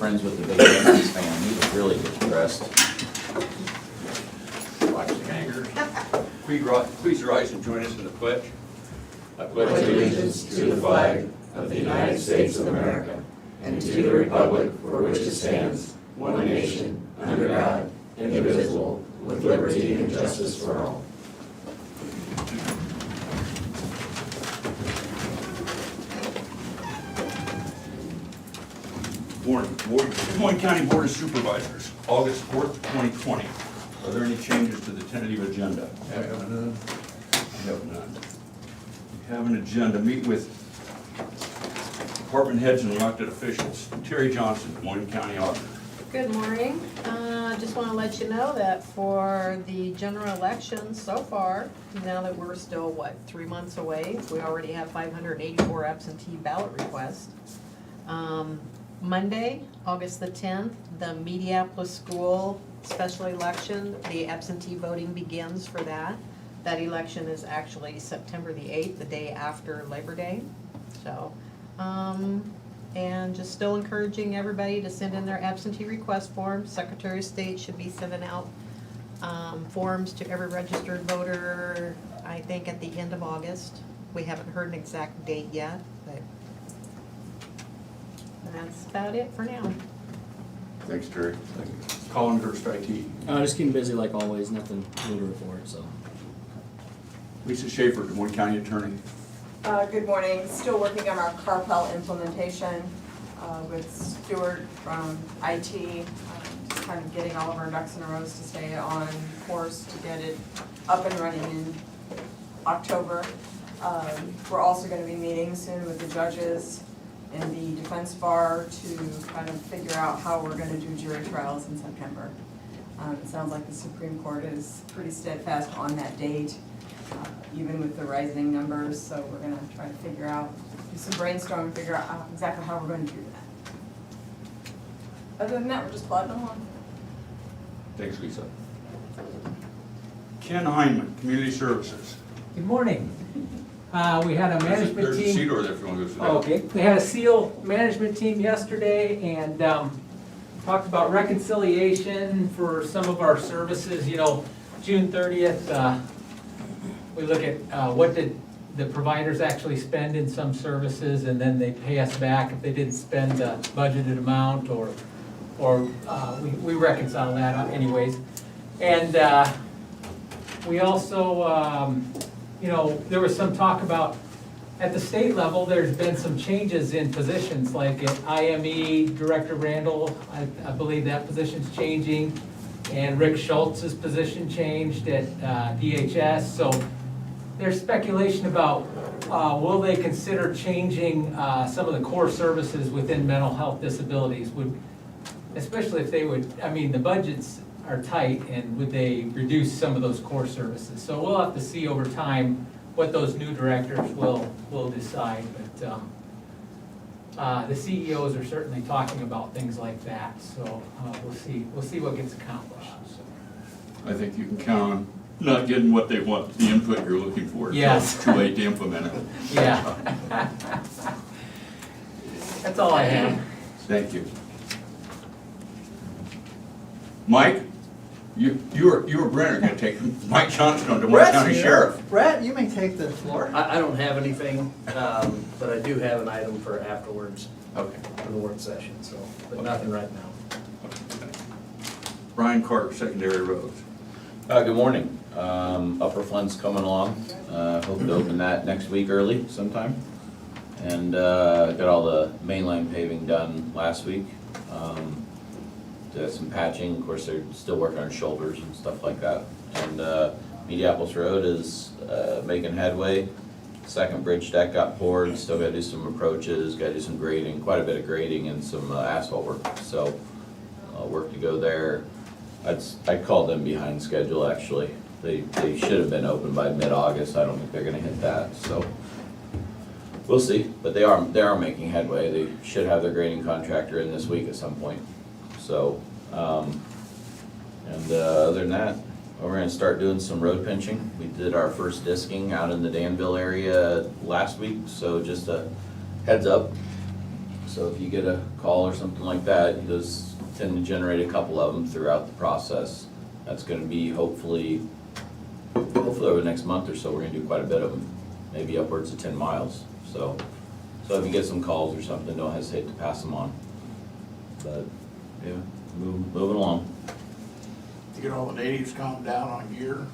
friends with the big Yankees fan. He was really depressed. Watch the hangers. Please rise and join us in the pledge. I pledge allegiance to the flag of the United States of America and to the republic for which it stands, one nation, under God, indivisible, with liberty and justice for all. Moines County Board of Supervisors, August 4th, 2020. Are there any changes to the tentative agenda? I have none. We have an agenda. Meet with department heads and elected officials. Terry Johnson, Moines County Auditor. Good morning. Just want to let you know that for the general election so far, now that we're still, 3 months away, we already have 584 absentee ballot requests. Monday, August the 10th, the Mediapolis School special election, the absentee voting begins for that. That election is actually September the 8th, the day after Labor Day. So, and just still encouraging everybody to send in their absentee request forms. Secretary of State should be sending out forms to every registered voter, I think at the end of August. We haven't heard an exact date yet, but that's about it for now. Thanks, Terry. Colin Hurst, IT. Just keeping busy like always, nothing new to report, so. Lisa Schaefer, Des Moines County Attorney. Good morning. Still working on our Carpel implementation with Stuart from IT. Just kind of getting all of our ducks in a row to stay on course to get it up and running in October. We're also going to be meeting soon with the judges and the defense bar to kind of figure out how we're going to do jury trials in September. It sounds like the Supreme Court is pretty steadfast on that date, even with the rising numbers, so we're going to try to figure out, do some brainstorming and figure out exactly how we're going to do that. Other than that, we're just plodding along. Thanks, Lisa. Ken Heineman, Community Services. Good morning. We had a management There's a team. seat over there if you want to go sit down. Oh, okay. We had a SEAL management team yesterday and talked about reconciliation for some of our services. You know, June 30th, we look at what did the providers actually spend in some services, and then they pay us back if they didn't spend the budgeted amount, or we reconcile that anyways. And we also, you know, there was some talk about, at the state level, there's been some changes in positions, like at IME, Director Randall, I believe that position's changing, and Rick Schultz's position changed at DHS. So there's speculation about will they consider changing some of the core services within mental health disabilities, especially if they would, I mean, the budgets are tight, and would they reduce some of those core services? So we'll have to see over time what those new directors will decide, but the CEOs are certainly talking about things like that, so we'll see what gets accomplished. So. I think you can count on not getting what they want, the input you're looking for. Yes. It's too late to implement it. Yeah. That's all I have. Thank you. Mike, you or Brent are going to take Mike Johnstone to Moines County Sheriff. Brett, you may take the floor. I don't have anything, but I do have an item for afterwards, Okay. for the work session, so, but nothing right now. Brian Carter, Secondary Roads. Good morning. Upper Flint's coming along. Hope to open that next week early sometime. And got all the mainline paving done last week. Did some patching. Of course, they're still working on shoulders and stuff like that. And Mediapolis Road is making headway. Second bridge deck got poured. Still got to do some approaches. Got to do some grading, quite a bit of grading and some asphalt work. So work to go there. I'd call them behind schedule actually. They should have been open by mid-August. I don't think they're going to hit that. So we'll see. But they are making headway. They should have their grading contractor in this week at some point. So, other than that, we're going to start doing some road pinching. We did our first disking out in the Danville area last week, so just a heads up. So if you get a call or something like that, he does tend to generate a couple of them throughout the process. That's gonna be hopefully over the next month or so, we're gonna do quite a bit of them, maybe upwards of 10 miles. So if you get some calls or something, don't hesitate to pass them on. But, yeah, moving along. You get all the natives calmed down on gear?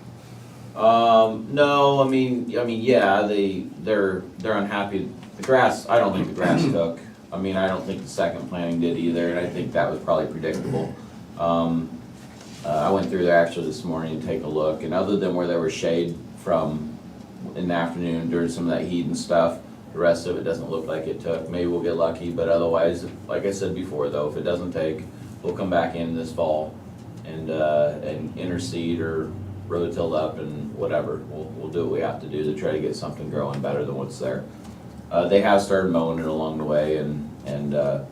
No, I mean, yeah, they're unhappy. The grass, I don't think the grass took. I mean, I don't think the second planting did either, and I think that was probably predictable. I went through there actually this morning to take a look, and other than where there was shade from in the afternoon during some of that heat and stuff, the rest of it doesn't look like it took. Maybe we'll get lucky, but otherwise, like I said before though, if it doesn't take, we'll come back in this fall and interseed or rototill up and whatever. We'll do what we have to do to try to get something growing better than what's there. They have started mowing it along the way, and I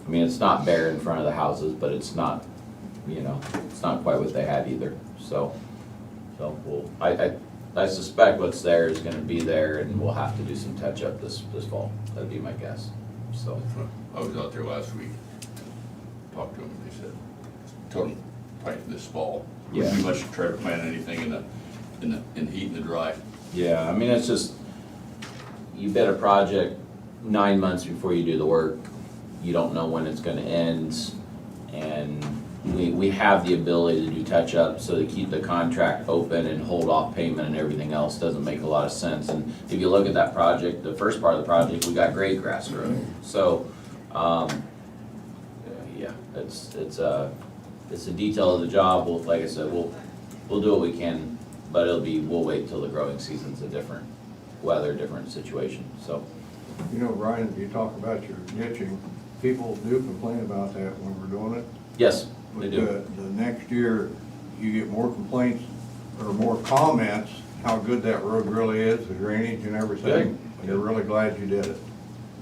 mean, it's not bare in front of the houses, but it's not, it's not quite what they had either. So I suspect what's there is gonna be there, and we'll have to do some touch up this fall. That'd be my guess, so. I was out there last week, talked to them, they said, total pipe this fall. Wouldn't be much to try to plant anything in the heat and the dry. Yeah, I mean, it's just, you bid a project 9 months before you do the work, you don't know when it's gonna end, and we have the ability to do touch-up, so to keep the contract open and hold off payment and everything else doesn't make a lot of sense. And if you look at that project, the first part of the project, we got great grass growth. So, yeah, it's a detail of the job. Like I said, we'll do what we can, but we'll wait till the growing season's a different weather, different situation, so. You know, Brian, you talk about your ditching, people do complain about that when we're doing it. Yes, they But do. the next year, you get more complaints or more comments, how good that road really is, the drainage and everything. And you're really glad you did it.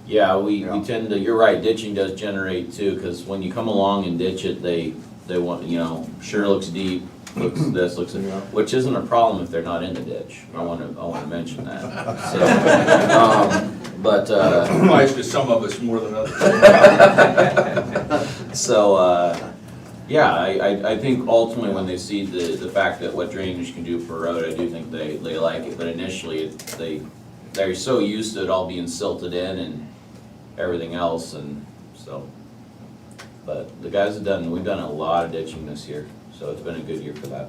Yeah, we Yeah. tend to, you're right, ditching does generate too, because when you come along and ditch it, they want, sure looks deep, looks this, looks, Yeah. which isn't a problem if they're not in the ditch. I wanna mention that. So, but, Applies to some of us more than others. so, yeah, I think ultimately when they see the fact that what drainage can do for a road, I do think they like it, but initially, they're so used to it all being silted in and everything else, and so. But the guys we've done a lot of ditching this year, so it's been a good year for that.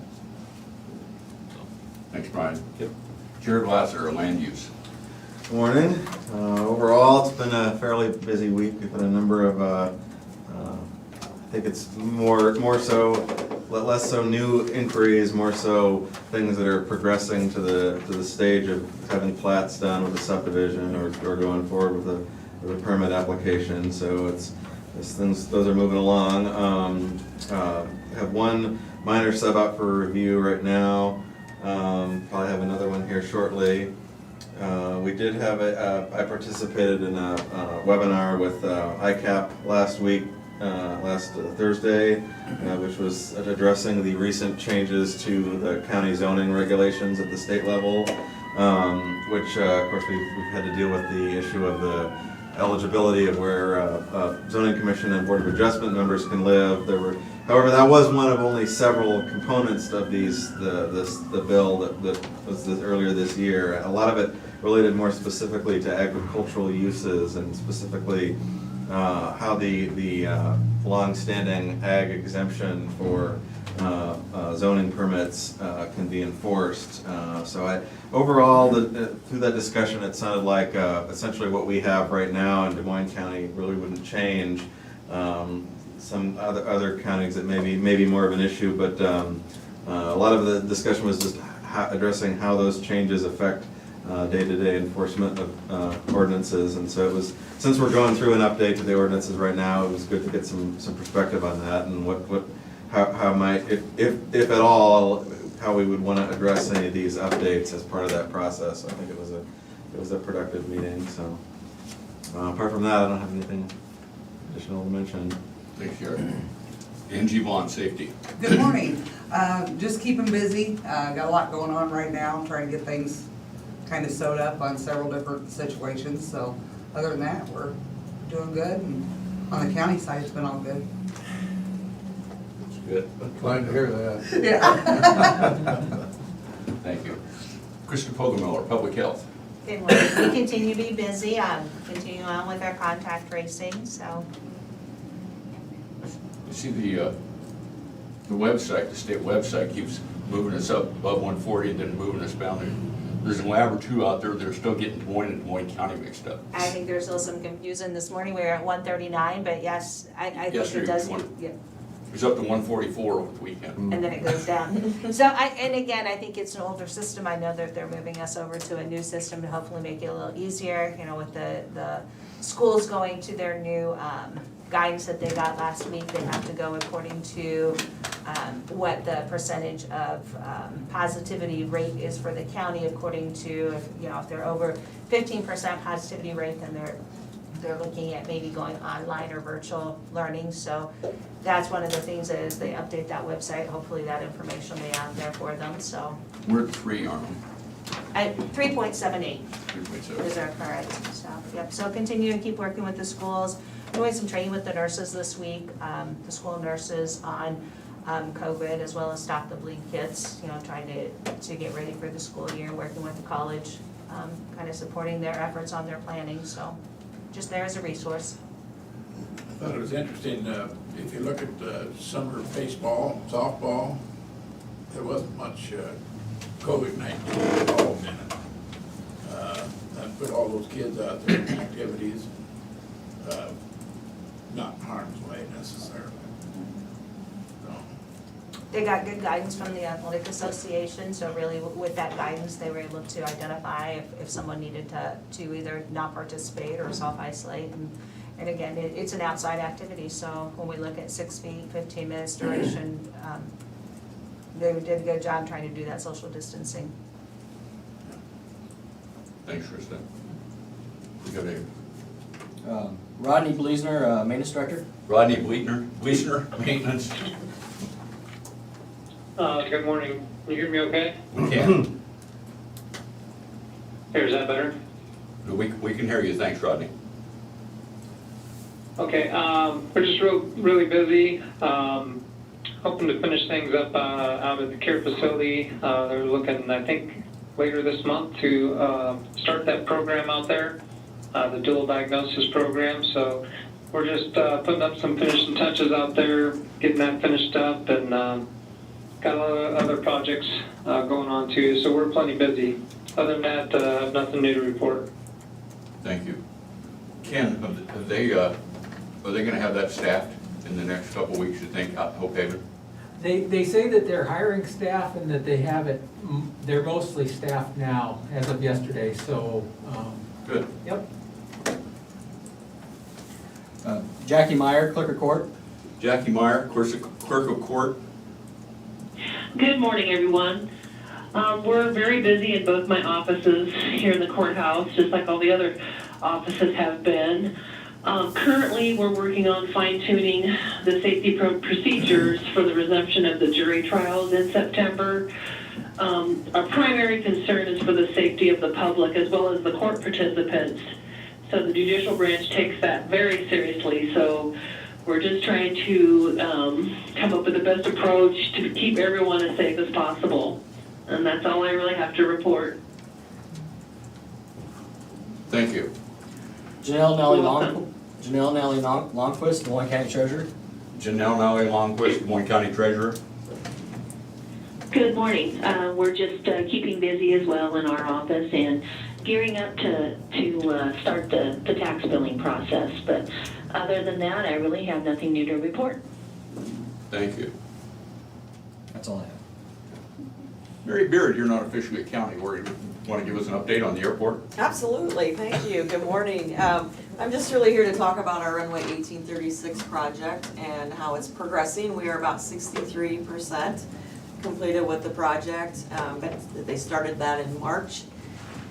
Thanks, Brian. Yep. Jared Lasser, land use. Morning. Overall, it's been a fairly busy week. We've had a number of, I think it's less so new inquiries, more so things that are progressing to the stage of having plats done with a subdivision or going forward with a permit application. So those are moving along. Have one minor sub out for review right now. Probably have another one here shortly. We did have I participated in a webinar with ICAP last week, last Thursday, which was addressing the recent changes to the county zoning regulations at the state level, which of course we've had to deal with the issue of the eligibility of where zoning commission and board of adjustment members can live. However, that was one of only several components of the bill that was earlier this year. A lot of it related more specifically to agricultural uses and specifically how the long-standing ag exemption for zoning permits can be enforced. Overall, through that discussion, it sounded like essentially what we have right now in Des Moines County really wouldn't change. Some other counties that may be more of an issue, but a lot of the discussion was just addressing how those changes affect day-to-day enforcement of ordinances. And so it was, since we're going through an update to the ordinances right now, it was good to get some perspective on that and how might, if at all, how we would want to address any of these updates as part of that process. I think it was a productive meeting. So apart from that, I don't have anything additional to mention. Thanks, Jared. Angie Vaughn, safety. Good morning. Just keeping busy. Got a lot going on right now, trying to get things kind of sewed up on several different situations. So other than that, we're doing good, and on the county side, it's been all good. It's good. Glad to hear that. Yeah. Thank you. Kristen Fogelmiller, Public Health. Good morning. We continue to be busy, continuing on with our contact tracing, so. You see the website, the state website keeps moving us up above 140 and then moving us down there. There's a lab or two out there that are still getting Des Moines and Des Moines County mixed up. I think there's still some confusion. This morning we were at 139, but yes, I think Yesterday it does, was one. yeah, It was up to 144 over the weekend. and then it goes down. So and again, I think it's an older system. I know that they're moving us over to a new system to hopefully make it a little easier, you know, with the schools going to their new guidance that they got last week. They have to go according to what the percentage of positivity rate is for the county, according to, if they're over 15% positivity rate, then they're looking at maybe going online or virtual learning. So that's one of the things that as they update that website, hopefully that information will be out there for them, so. We're at 3, aren't we? At 3.78 3.7. is our current, so, yep, so continue to keep working with the schools. Doing some training with the nurses this week, the school nurses on COVID, as well as Stop the Bleed kits, trying to get ready for the school year, working with the college, kind of supporting their efforts on their planning, so just there as a resource. I thought it was interesting, if you look at summer baseball, softball, there wasn't much COVID-19 involved in it. That put all those kids out there in activities, not in harm's way necessarily. So, They got good guidance from the athletic association, so really with that guidance, they were able to identify if someone needed to either not participate or self-isolate. And again, it's an outside activity, so when we look at 6 feet, 15 minutes duration, they did a good job trying to do that social distancing. Thanks, Kristen. We got a Rodney Bleasner, maintenance director. Rodney Bleasner, maintenance. Good morning. Can you hear me okay? We can. Here, is that better? We can hear you. Thanks, Rodney. Okay, we're just really busy. Hoping to finish things up out at the care facility. They're looking, I think, later this month to start that program out there, the dual diagnosis program. So we're just putting up some finishing touches out there, getting that finished up, and got a lot of other projects going on too. So we're plenty busy. Other than that, nothing new to report. Thank you. Ken, are they going to have that staffed in the next couple of weeks, you think, out in Hope Haven? They say that they're hiring staff and that they have it, they're mostly staffed now as of yesterday, so. Good. Yep. Jackie Meyer, Clerk of Court. Jackie Meyer, Clerk of Court. Good morning, everyone. We're very busy in both my offices here in the courthouse, just like all the other offices have been. Currently, we're working on fine-tuning the safety procedures for the resumption of the jury trials in September. Our primary concern is for the safety of the public as well as the court participants. So the judicial branch takes that very seriously. So we're just trying to come up with the best approach to keep everyone as safe as possible. And that's all I really have to report. Thank you. Janelle Nellie Longquist, Des Moines County Treasurer. Janelle Nellie Longquist, Des Moines County Treasurer. Good morning. We're just keeping busy as well in our office and gearing up to start the tax billing process. But other than that, I really have nothing new to report. Thank you. That's all I have. Mary Beard, you're not officially a county. Want to give us an update on the airport? Absolutely, thank you, good morning. I'm just really here to talk about our runway 1836 project and how it's progressing. We are about 63% completed with the project, but they started that in March.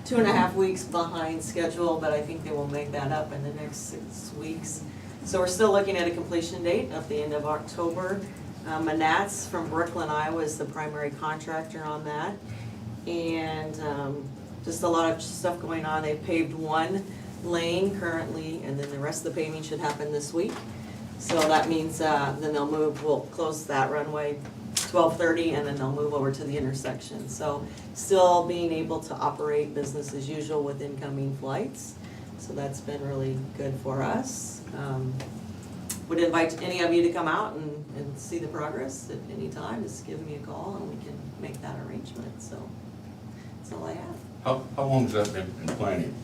2.5 weeks behind schedule, but I think they will make that up in the next 6 weeks. So we're still looking at a completion date of the end of October. Manats from Brooklyn, Iowa is the primary contractor on that. And just a lot of stuff going on. They paved one lane currently, and then the rest of the paving should happen this week. So that means, then they'll move, we'll close that runway 12:30, and then they'll move over to the intersection. So still being able to operate business as usual with incoming flights. So that's been really good for us. Would invite any of you to come out and see the progress at any time. Just give me a call and we can make that arrangement. So that's all I have. How long has that been in planning?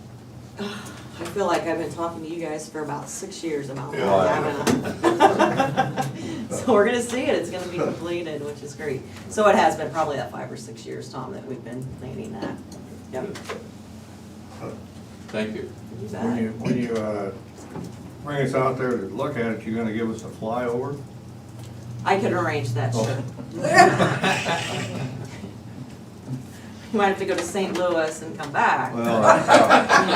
I feel like I've been talking to you guys for about 6 years about Yeah, that, haven't I? So we're gonna see it, it's gonna be completed, which is great. So it has been probably that 5 or 6 years, Tom, that we've been planning that. Yep. Thank you. You bet. When you bring us out there to look at it, you gonna give us a flyover? I can arrange that, Oh. sure. You might have to go to St. Louis and come back. Well,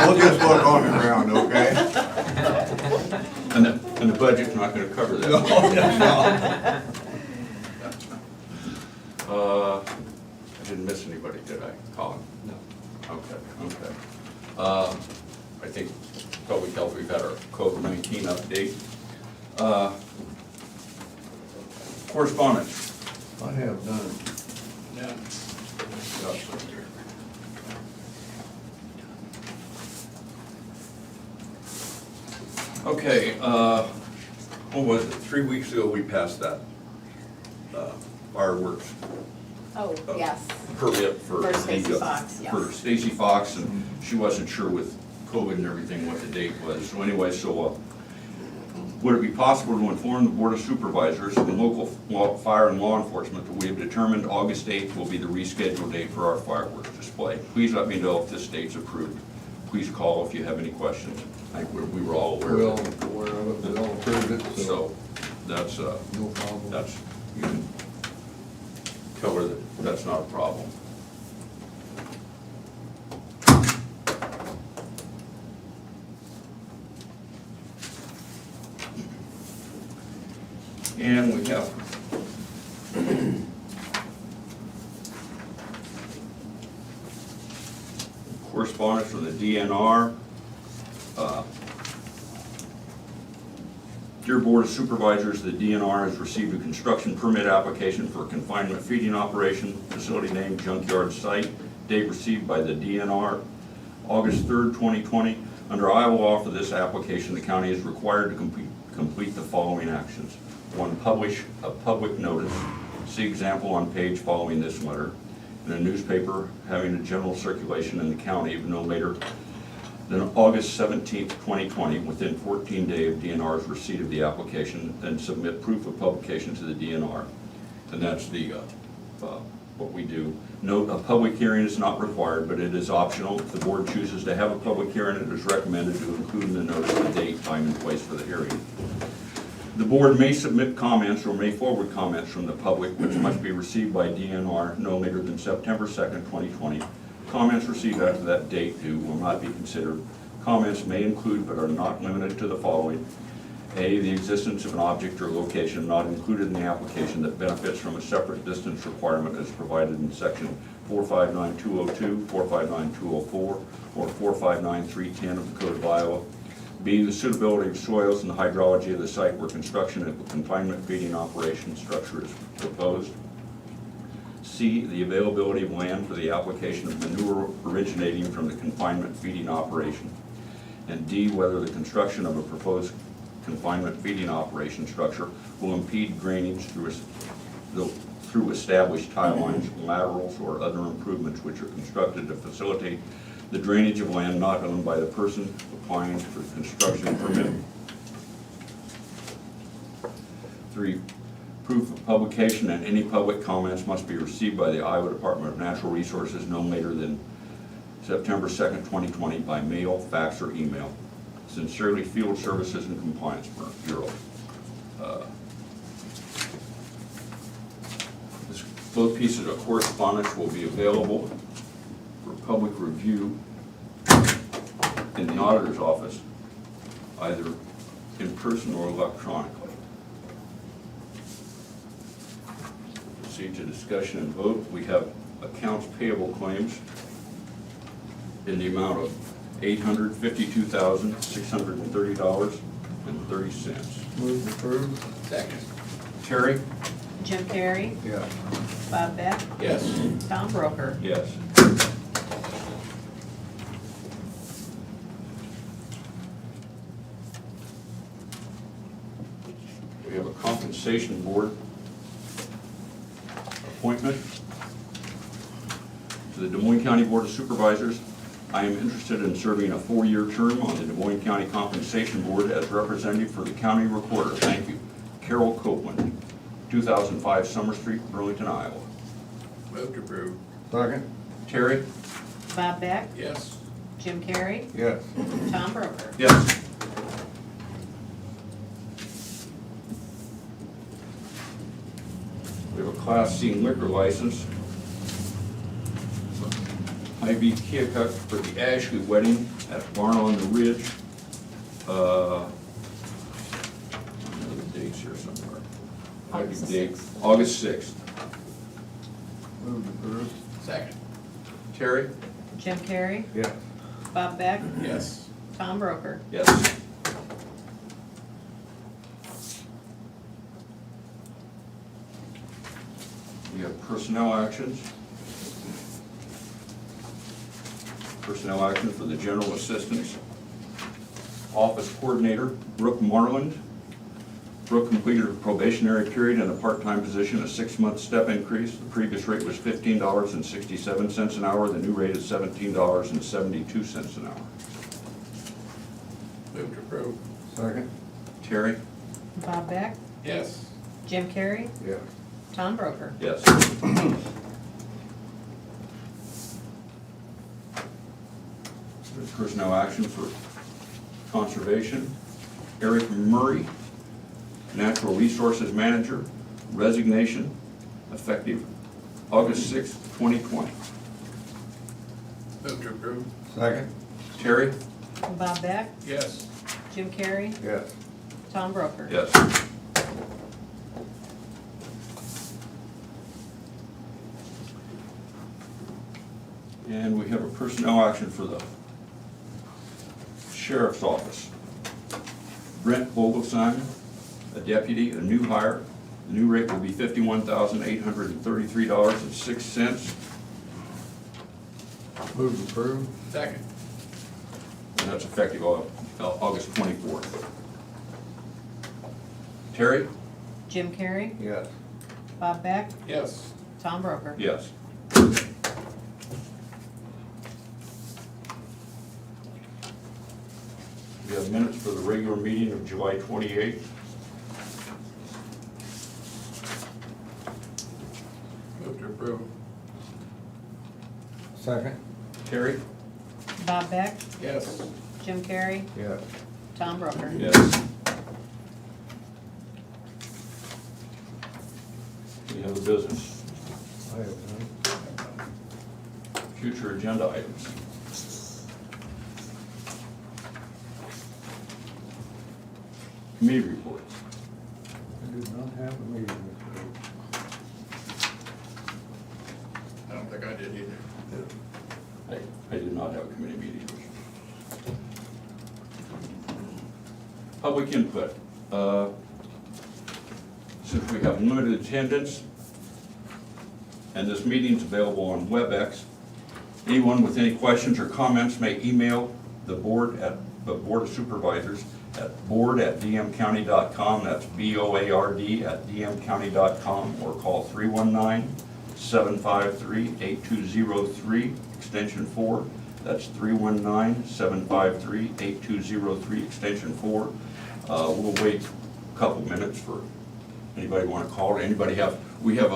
we'll just look on the ground, okay? And the budget's not gonna cover that. I didn't miss anybody, did I, Colin? No. Okay. I think public health, we've had our COVID-19 update. Correspondence. I have none. Yeah. Okay, what was it, 3 weeks ago we passed that fireworks Oh, yes. permit for. For Stacy Fox, yes. For Stacy Fox, and she wasn't sure with COVID and everything what the date was. So anyway, would it be possible to inform the Board of Supervisors and the local fire and law enforcement that we have determined August 8th will be the rescheduled date for our fireworks display? Please let me know if this date's approved. Please call if you have any questions. I think we were all aware of it. Aware of it, we all approved it, So that's, no problem. that's, you can tell her that that's not a problem. And we have correspondence from the DNR. Dear Board of Supervisors, the DNR has received a construction permit application for a confinement feeding operation, facility name Junkyard Site, date received by the DNR, August 3rd, 2020. Under Iowa law for this application, the county is required to complete the following actions. 1, publish a public notice. See example on page following this letter. In a newspaper having a general circulation in the county of no later than August 17th, 2020, within 14 days of DNR's receipt of the application, then submit proof of publication to the DNR. And that's the what we do. Note, a public hearing is not required, but it is optional. If the board chooses to have a public hearing, it is recommended to include in the notice the date, time, and place for the hearing. The board may submit comments or may forward comments from the public, which must be received by DNR no later than September 2nd, 2020. Comments received after that date will not be considered. Comments may include but are not limited to the following. A, the existence of an object or location not included in the application that benefits from a separate distance requirement as provided in section 459202, 459204, or 459310 of the Code of Iowa. B, the suitability of soils and the hydrology of the site where construction of a confinement feeding operation structure is proposed. C, the availability of land for the application of manure originating from the confinement feeding operation. And D, whether the construction of a proposed confinement feeding operation structure will impede drainage through established tile lines, laterals, or other improvements which are constructed to facilitate the drainage of land not owned by the person applying for the construction permit. 3, proof of publication and any public comments must be received by the Iowa Department of Natural Resources no later than September 2nd, 2020 by mail, fax, or email. Sincerely, Field Services and Compliance Bureau. Both pieces of correspondence will be available for public review in the auditor's office, either in person or electronically. Proceed to discussion and vote. We have accounts payable claims in the amount of $852,630.30. Move approved. Second. Terry? Jim Carrey, Yes. Bob Beck, Yes. Tom Broker. Yes. We have a compensation board appointment to the Des Moines County Board of Supervisors. I am interested in serving a 4-year term on the Des Moines County Compensation Board as representative for the county recorder. Thank you. Carol Copeland, 2005 Summer Street, Burlington, Iowa. Move to approve. Second. Terry? Bob Beck, Yes. Jim Carrey, Yes. Tom Broker. Yes. We have a Class C liquor license. I.B. Keokuk for the Ashley wedding at Barn on the Ridge. I know the dates here somewhere. August Date, August 6th. Move approved. Second. Terry? Jim Carrey, Yes. Bob Beck, Yes. Tom Broker. Yes. We have personnel actions. Personnel action for the general assistants. Office coordinator, Brooke Marland. Brooke completed her probationary period in a part-time position, a 6-month step increase. The previous rate was $15.67 an hour. The new rate is $17.72 an hour. Move to approve. Second. Terry? Bob Beck, Yes. Jim Carrey, Yes. Tom Broker. Yes. There's personnel action for conservation. Eric Murray, Natural Resources Manager, resignation, effective August 6th, 2020. Move to approve. Second. Terry? Bob Beck, Yes. Jim Carrey, Yes. Tom Broker. Yes. And we have a personnel action for the sheriff's office. Brent Vogelsheim, a deputy, a new hire. The new rate will be $51,833.06, Move approved. Second. and that's effective August 24th. Terry? Jim Carrey, Yes. Bob Beck, Yes. Tom Broker. Yes. We have minutes for the regular meeting of July 28th. Move to approve. Second. Terry? Bob Beck, Yes. Jim Carrey, Yes. Tom Broker. Yes. Any other business? I have none. Future agenda items. Committee reports. I did not have a meeting this week. I don't think I did either. I did not have a committee meeting. Public input. Since we have limited attendance, and this meeting is available on WebEx, anyone with any questions or comments may email the Board of Supervisors at board@dmcounty.com. That's BOARD@dmcounty.com, or call 319-753-8203, extension 4. That's 319-753-8203, extension 4. We'll wait a couple minutes for anybody want to call. Anybody have? We have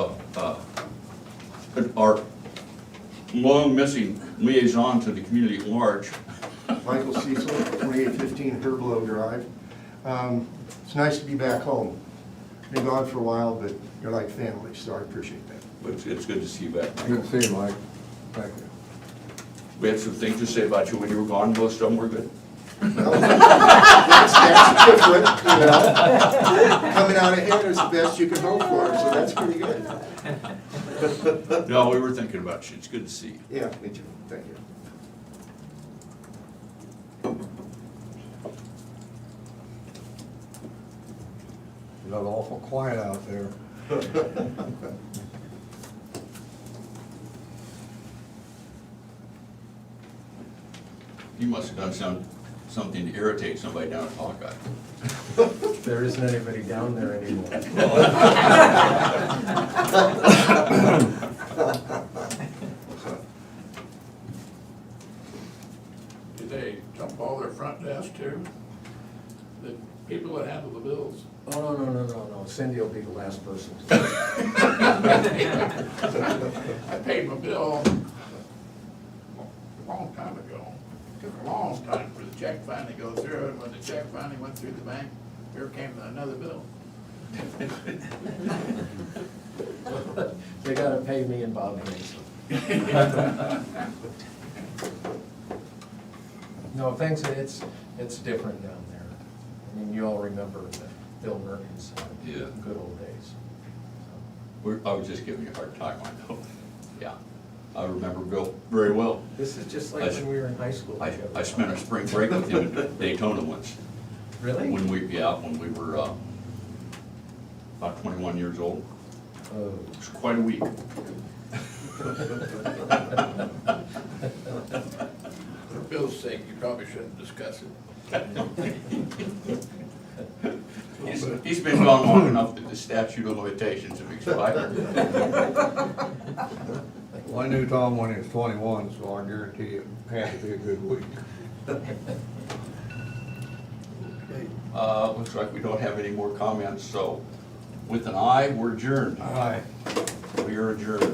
our long missing liaison to the community at large. Michael Cecil, 2815 Herblow Drive. It's nice to be back home. Been gone for a while, but you're like family, so I appreciate that. But it's good to see you back. Good to see you, Mike. Thank you. We had some things to say about you when you were gone. Most of them were good. Well, that's different, you know. Coming out ahead is the best you can hope for, so that's pretty good. No, we were thinking about you. It's good to see you. Yeah, me too, thank you. It got awful quiet out there. You must have done something to irritate somebody down at Hawkeye. There isn't anybody down there anymore. Did they dump all their front desk too? The people that handle the bills? Oh, no, Cindy will be the last person. I paid my bill a long time ago. Took a long time for the check finally to go through, and when the check finally went through the bank, here came another bill. They gotta pay me and Bob Hanson. No, thanks, it's different down there. I mean, you all remember Bill Merkin's Yeah. good old days. I was just giving you a hard time, I know. Yeah, I remember Bill very well. This is just like when we were in high school. I spent a spring break with him in Daytona once. Really? When we were about 21 years old. Oh. It was quite a week. For Bill's sake, you probably shouldn't discuss it. He's been gone long enough that the statute of limitations have expired. Well, I knew Tom when he was 21, so I guarantee it had to be a good week. Looks like we don't have any more comments, so with an aye, we're adjourned. Aye. We are adjourned.